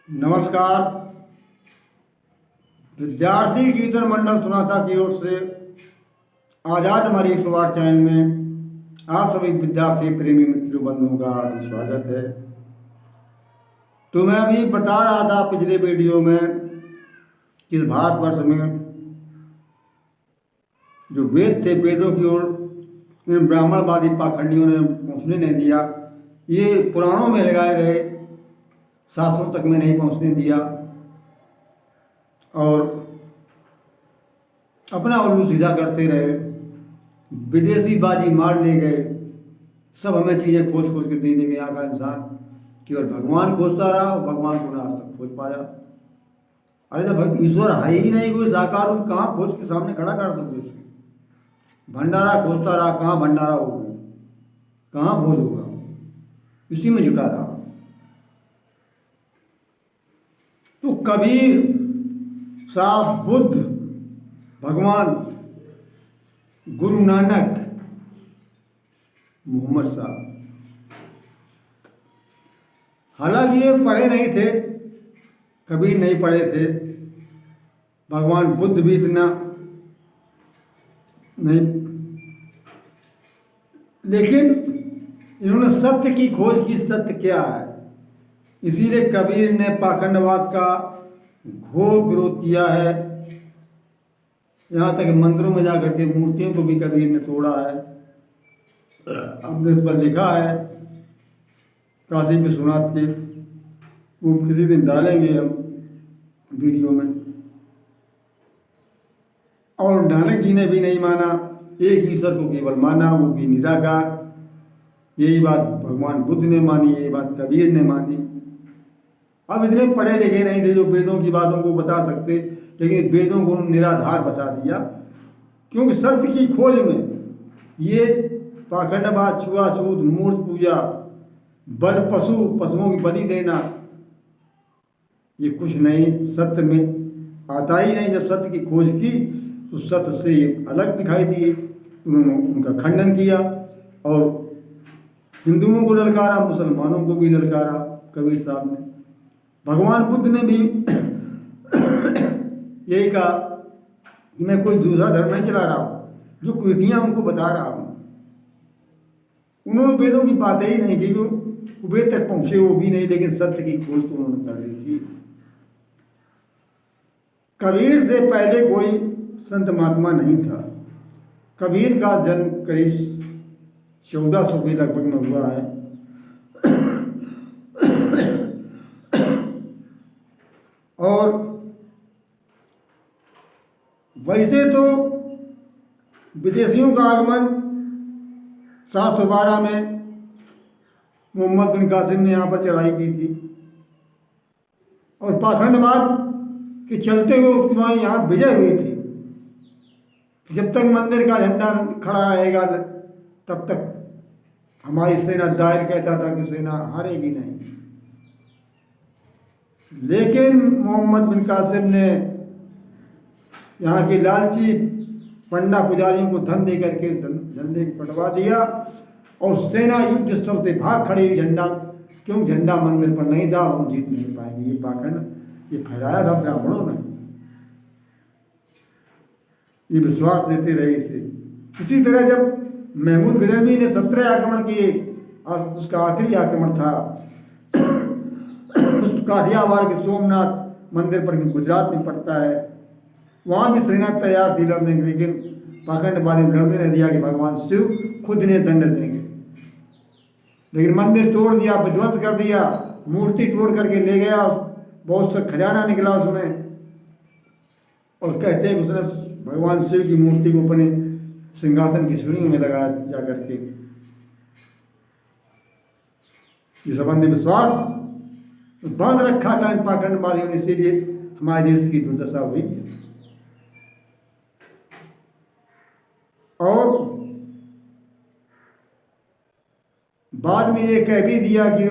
नमस्कार। विद्यार्थी कीर्तन मंडल सुनाता की ओर से आज़ाद हमारी 108 चैनल में आप सभी विद्यार्थी प्रेमी मित्रों बंधुओं का हार्दिक स्वागत है। तो मैं अभी बता रहा था पिछले वीडियो में कि इस भारतवर्ष में जो वेद थे, वेदों की ओर इन ब्राह्मणवादी पाखंडियों ने पहुँचने नहीं दिया। ये पुराणों में लगाए रहे, शास्त्रों तक में नहीं पहुंचने दिया और अपना उल्लू सीधा करते रहे। विदेशी बाजी मार ले गए, सब हमें चीज़ें खोज खोज के देने के। यहाँ का इंसान केवल भगवान खोजता रहा और भगवान को ना आज तक खोज पाया। अरे जब ईश्वर है ही नहीं कोई साकार रूप, कहाँ खोज के सामने खड़ा कर दोगे उसको? भंडारा खोजता रहा, कहाँ भंडारा होगा, कहाँ भोज होगा, इसी में जुटा रहा। तो कबीर साहब, बुद्ध, भगवान, गुरु नानक, मोहम्मद साहब, हालांकि ये पढ़े नहीं थे, कबीर नहीं पढ़े थे, भगवान बुद्ध भी इतना नहीं, लेकिन इन्होंने सत्य की खोज की। सत्य क्या है? इसीलिए कबीर ने पाखंडवाद का घोर विरोध किया है। यहाँ तक मंदिरों में जाकर के मूर्तियों को भी कबीर ने तोड़ा है। हमने इस पर लिखा है काशी विश्वनाथ के, वो किसी दिन डालेंगे हम वीडियो में। और नानक जी ने भी नहीं माना, एक ईश्वर को केवल माना, वो भी निराकार। यही बात भगवान बुद्ध ने मानी, यही बात कबीर ने मानी। अब इतने पढ़े लिखे नहीं थे जो वेदों की बातों को बता सकते, लेकिन वेदों को निराधार बता दिया। क्योंकि सत्य की खोज में ये पाखंडवाद, छुआछूत, मूर्त पूजा, बल पशुओं की बलि देना, ये कुछ नहीं, सत्य में आता ही नहीं। जब सत्य की खोज की तो सत्य से ये अलग दिखाई दिए। उन्होंने उनका खंडन किया और हिंदुओं को ललकारा, मुसलमानों को भी ललकारा कबीर साहब ने। भगवान बुद्ध ने भी यही कहा कि मैं कोई दूसरा धर्म नहीं चला रहा हूँ, जो कृतियाँ उनको बता रहा हूँ। उन्होंने वेदों की बातें ही नहीं की, वो वेद तक पहुँचे वो भी नहीं, लेकिन सत्य की खोज तो उन्होंने कर ली थी। कबीर से पहले कोई संत महात्मा नहीं था। कबीर का जन्म करीब 1400 के लगभग में हुआ है। और वैसे तो विदेशियों का आगमन 712 में मोहम्मद बिन कासिम ने यहाँ पर चढ़ाई की थी और पाखंडवाद के चलते हुए उसकी वहाँ यहाँ विजय हुई थी। जब तक मंदिर का झंडा खड़ा रहेगा तब तक हमारी सेना, दायर कहता था कि सेना हारेगी नहीं। लेकिन मोहम्मद बिन कासिम ने यहाँ के लालची पंडा पुजारियों को धन दे करके झंडे को कटवा दिया और सेना युद्ध स्थल से भाग खड़ी हुई। झंडा क्यों? झंडा मंदिर पर नहीं था, हम जीत नहीं पाएंगे। ये पाखंड ये फैलाया था ब्राह्मणों ने, ये विश्वास देते रहे इसे। इसी तरह जब महमूद गजनवी ने 17 आक्रमण किए, उसका आखिरी आक्रमण था काठियावाड़ के सोमनाथ मंदिर पर, गुजरात में पड़ता है, वहाँ भी सेना तैयार थी लड़ने के, लेकिन पाखंडवादी लड़ने नहीं दिया कि भगवान शिव खुद ने दंड देंगे। लेकिन मंदिर तोड़ दिया, विध्वंस कर दिया, मूर्ति तोड़ करके ले गया, बहुत सा खजाना निकला उसमें। और कहते हैं उसने भगवान शिव की मूर्ति को अपने सिंहासन की सीढ़ियों में लगाया जा करके। ये संबंधी विश्वास बांध रखा था इन पाखंडवादियों ने, इसीलिए हमारे देश की दुर्दशा हुई। और बाद में ये कह भी दिया कि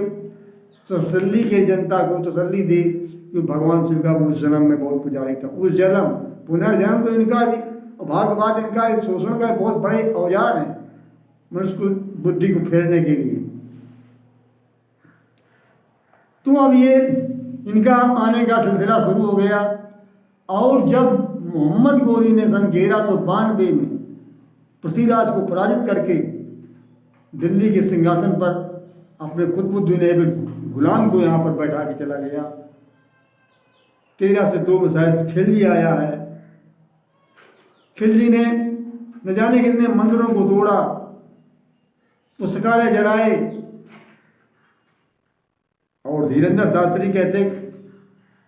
तसल्ली के जनता को तसल्ली दी कि भगवान शिव का उस जन्म में बहुत पुजारी था। उस जन्म पुनर्जन्म तो इनका भी, और भागवत इनका शोषण का बहुत बड़े औजार हैं मनुष्य को बुद्धि को फेरने के लिए। तो अब ये इनका आने का सिलसिला शुरू हो गया। और जब मोहम्मद गोरी ने सन 1192 में पृथ्वीराज को पराजित करके दिल्ली के सिंहासन पर अपने कुतुबुद्दीन ऐबक गुलाम को यहाँ पर बैठा के चला गया। 13 से 2 में शायद खिलजी आया है। खिलजी ने न जाने कितने मंदिरों को तोड़ा, पुस्तकालय जलाए। और धीरेन्द्र शास्त्री कहते,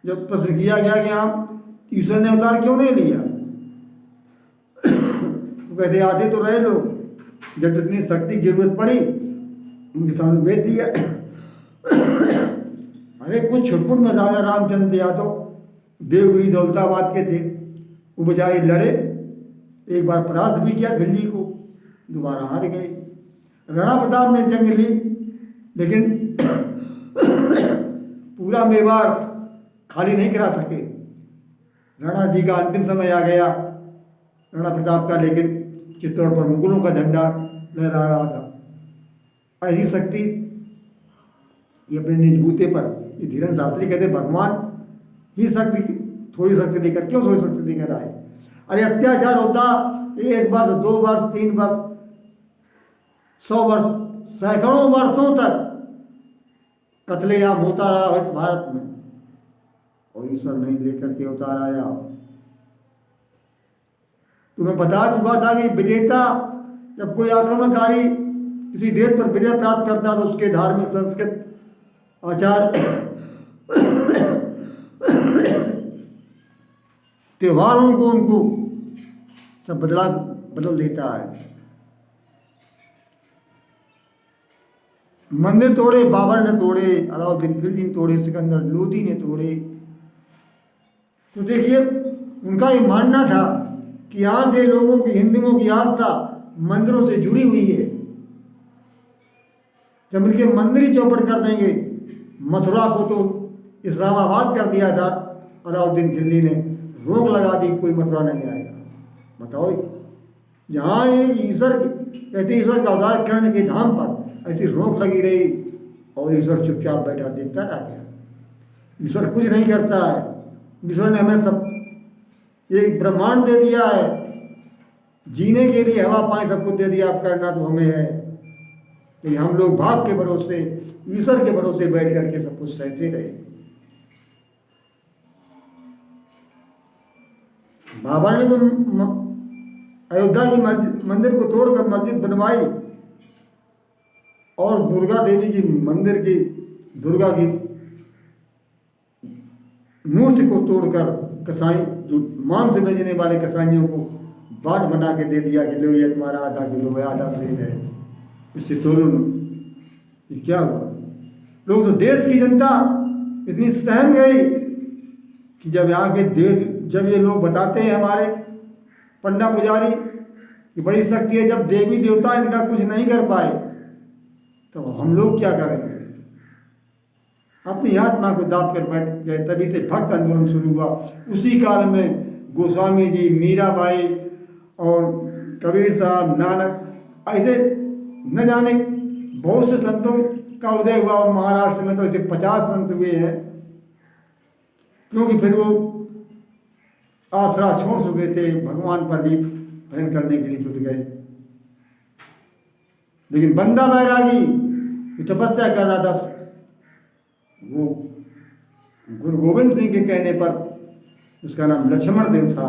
जब प्रश्न किया गया कि आप ईश्वर ने अवतार क्यों नहीं लिया, तो कहते आते तो रहे लोग, जब जितनी शक्ति की जरूरत पड़ी उनके सामने भेज दिया। अरे कुछ छुटपुट में राजा रामचंद्र यादव देवगिरी दौलताबाद के थे, वो बेचारे लड़े, एक बार परास्त भी किया खिलजी को, दोबारा हार गए। राणा प्रताप ने जंग ली, लेकिन पूरा मेवाड़ खाली नहीं करा सके। राणा जी का अंतिम समय आ गया, राणा प्रताप का, लेकिन चित्तौड़ पर मुगलों का झंडा लहरा रहा था। ऐसी शक्ति ये अपने निज बूते पर, ये धीरेन्द्र शास्त्री कहते भगवान ही शक्ति, थोड़ी शक्ति लेकर क्यों थोड़ी शक्ति लेकर आए। अरे अत्याचार होता 1 वर्ष 2 वर्ष 3 वर्ष 100 वर्ष सैकड़ों वर्षों तक कत्लेआम होता रहा इस भारत में, और ईश्वर नहीं लेकर के उतार आया। तुम्हें बता चुका था कि विजेता, जब कोई आक्रमणकारी किसी देश पर विजय प्राप्त करता तो उसके धार्मिक संस्कृत आचार त्योहारों को उनको सब बदल देता है। मंदिर तोड़े बाबर ने तोड़े, अलाउद्दीन खिलजी ने तोड़े, सिकंदर लोदी ने तोड़े। तो देखिए उनका ये मानना था कि यहाँ के लोगों की, हिंदुओं की आस्था मंदिरों से जुड़ी हुई है। जब इनके मंदिर ही चौपट कर देंगे, मथुरा को तो इस्लामाबाद कर दिया था अलाउद्दीन खिलजी ने, रोक लगा दी, कोई मथुरा नहीं आएगा। बताओ, जहाँ एक ईश्वर कहते ईश्वर का अवतार करने के धाम पर ऐसी रोक लगी रही, और ईश्वर चुपचाप बैठा देखता रह गया। ईश्वर कुछ नहीं करता है। ईश्वर ने हमें सब एक ब्रह्मांड दे दिया है, जीने के लिए हवा पानी सब कुछ दे दिया, अब करना तो हमें है। लेकिन हम लोग भाग के भरोसे, ईश्वर के भरोसे बैठ करके सब कुछ सहते रहे। बाबा ने तो अयोध्या की मंदिर को तोड़कर मस्जिद बनवाई, और दुर्गा देवी की मंदिर की, दुर्गा की मूर्ति को तोड़कर कसाई, जो मांस बेचने वाले कसाईयों को बाट बना के दे दिया कि लो ये तुम्हारा आधा किलो है, आधा सेल है, इससे तोड़ो। ये क्या हुआ? लोग तो, देश की जनता इतनी सहम गई कि जब यहाँ के जब ये लोग बताते हैं हमारे पंडा पुजारी कि बड़ी शक्ति है, जब देवी देवता इनका कुछ नहीं कर पाए तो हम लोग क्या करेंगे? अपनी आत्मा को दाब कर बैठ गए। तभी से भक्त आंदोलन शुरू हुआ। उसी काल में गोस्वामी जी, मीराबाई और कबीर साहब, नानक, ऐसे न जाने बहुत से संतों का उदय हुआ। और महाराष्ट्र में तो ऐसे 50 संत हुए हैं, क्योंकि फिर वो आसरा छोड़ चुके थे, भगवान पर भी भजन करने के लिए जुट गए। लेकिन बंदा बैरागी तपस्या कर रहा था, वो गुरु गोविंद सिंह के कहने पर, उसका नाम लक्ष्मण देव था,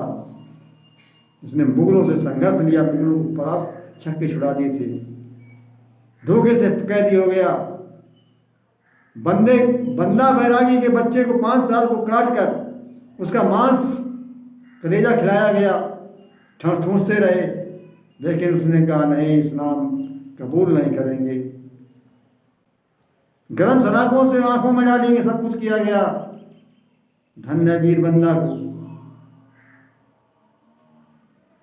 जिसने मुगलों से संघर्ष लिया, मुगलों को परास्त छक्के छुड़ा दिए थे, धोखे से कैदी हो गया। बंदा बैरागी के बच्चे को 5 साल को काट कर उसका मांस, कलेजा खिलाया गया, ठूंसते रहे, लेकिन उसने कहा नहीं, इस्लाम कबूल नहीं करेंगे। गरम सलाखों से आंखों में डालेंगे, सब कुछ किया गया। धन्य वीर बंदा को,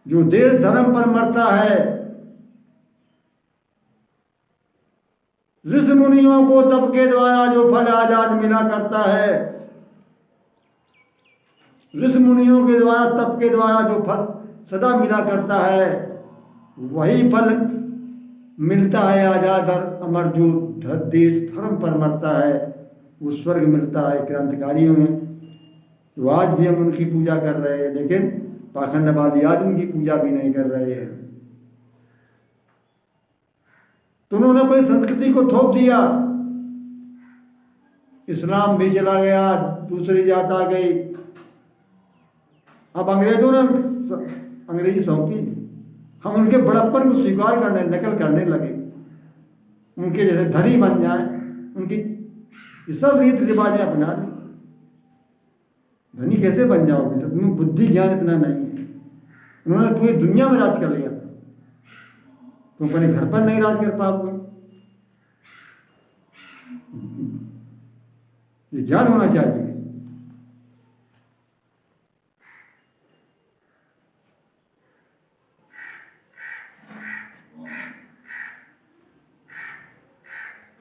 जो देश धर्म पर मरता है। ऋषि मुनियों को तप के द्वारा जो फल आजाद मिला करता है, ऋषि मुनियों के द्वारा, तप के द्वारा जो फल सदा मिला करता है, वही फल मिलता है आजाद और अमर, जो देश धर्म पर मरता है। वो स्वर्ग मिलता है क्रांतिकारियों में। तो आज भी हम उनकी पूजा कर रहे हैं, लेकिन पाखंडवादी आज उनकी पूजा भी नहीं कर रहे हैं। तो उन्होंने अपनी संस्कृति को थोप दिया, इस्लाम भी चला गया, दूसरी जात आ गई। अब अंग्रेजों ने अंग्रेजी सौंपी, हम उनके बड़प्पन को स्वीकार करने नकल करने लगे, उनके जैसे धनी बन जाए, उनकी ये सब रीति रिवाजें अपना ली। धनी कैसे बन जाओगे, तो तुम्हें बुद्धि ज्ञान इतना नहीं है। उन्होंने पूरी दुनिया में राज कर लिया था, तुम अपने घर पर नहीं राज कर पाओगे। ये ज्ञान होना चाहिए।